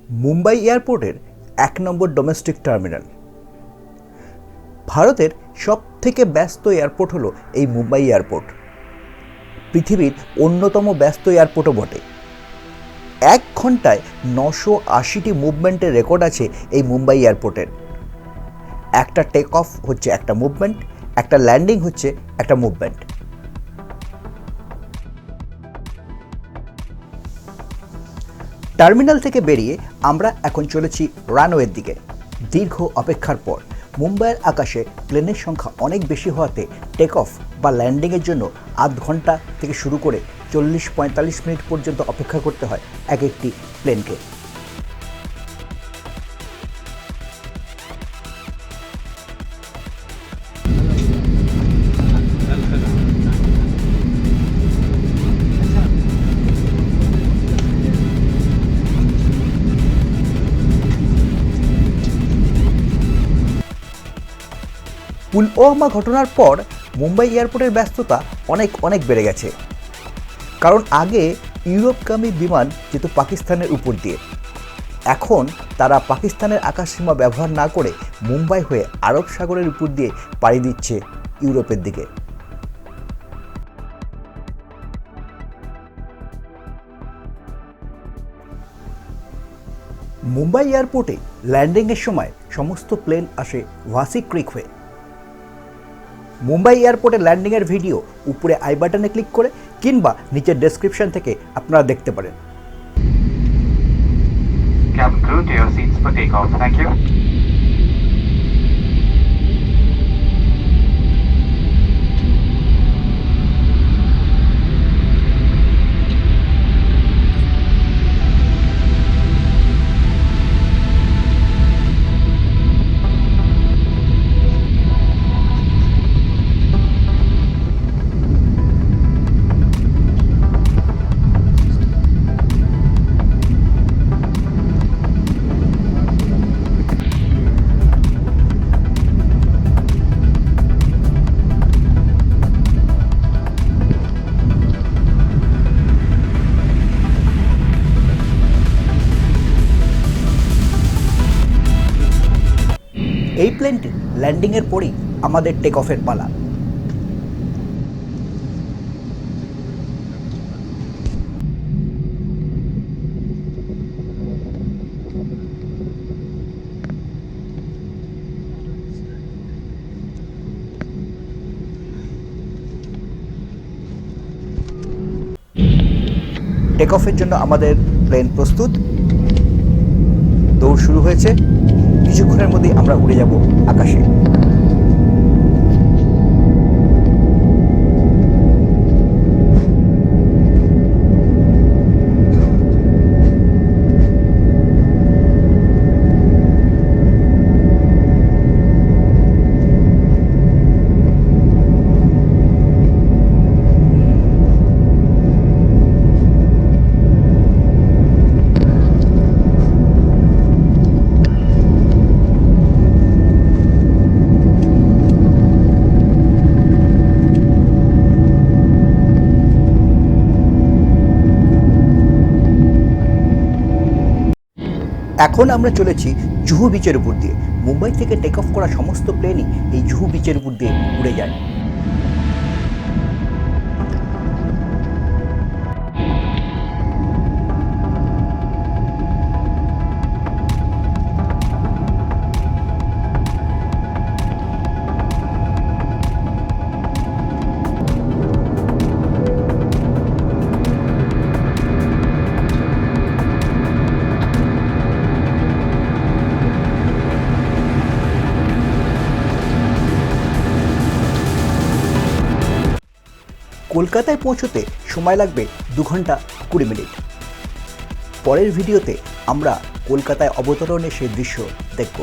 মুম্বাই এয়ারপোর্টের ১ নম্বর domestic terminal. ভারতের সবথেকে ব্যস্ত এয়ারপোর্ট হলো এই মুম্বাই এয়ারপোর্ট। পৃথিবীর অন্যতম ব্যস্ত এয়ারপোর্টও বটে। ১ ঘন্টায় ৯৮০টি মুভমেন্টের রেকর্ড আছে এই মুম্বাই এয়ারপোর্টের। একটা টেক অফ হচ্ছে একটা মুভমেন্ট, একটা ল্যান্ডিং হচ্ছে একটা মুভমেন্ট। টার্মিনাল থেকে বেরিয়ে আমরা এখন চলেছি রানওয়ের দিকে। দীর্ঘ অপেক্ষার পর মুম্বাইয়ের আকাশে প্লেনের সংখ্যা অনেক বেশি হওয়াতে টেক অফ বা ল্যান্ডিংয়ের জন্য আধ ঘন্টা থেকে শুরু করে ৪০-৪৫ মিনিট পর্যন্ত অপেক্ষা করতে হয় এক একটি প্লেনকে। পুলওয়ামা ঘটনার পর মুম্বাই এয়ারপোর্টের ব্যস্ততা অনেক বেড়ে গেছে। কারণ আগে ইউরোপগামী বিমান যেত পাকিস্তানের উপর দিয়ে, এখন তারা পাকিস্তানের আকাশসীমা ব্যবহার না করে মুম্বাই হয়ে আরব সাগরের উপর দিয়ে পাড়ি দিচ্ছে ইউরোপের দিকে। মুম্বাই এয়ারপোর্টে ল্যান্ডিংয়ের সময় সমস্ত প্লেন আসে ভাসি ক্রিক হয়ে। মুম্বাই এয়ারপোর্টে ল্যান্ডিংয়ের ভিডিও উপরে আই বাটনে ক্লিক করে কিংবা নিচের ডেসক্রিপশন থেকে আপনারা দেখতে পারেন। Cabin crew to your seats for takeoff. Thank you. এই প্লেনটি ল্যান্ডিংয়ের পরেই আমাদের টেক অফের পালা। টেক অফের জন্য আমাদের প্লেন প্রস্তুত। দৌড় শুরু হয়েছে। কিছুক্ষণের মধ্যেই আমরা উড়ে যাব আকাশে। এখন আমরা চলেছি জুহু বিচের উপর দিয়ে। মুম্বাই থেকে টেক অফ করা সমস্ত প্লেনই এই জুহু বিচের উপর দিয়ে উড়ে যায়। কলকাতায় পৌঁছতে সময় লাগবে 2 ঘন্টা 20 মিনিট। পরের ভিডিওতে আমরা কলকাতায় অবতরণের সেই দৃশ্য দেখব।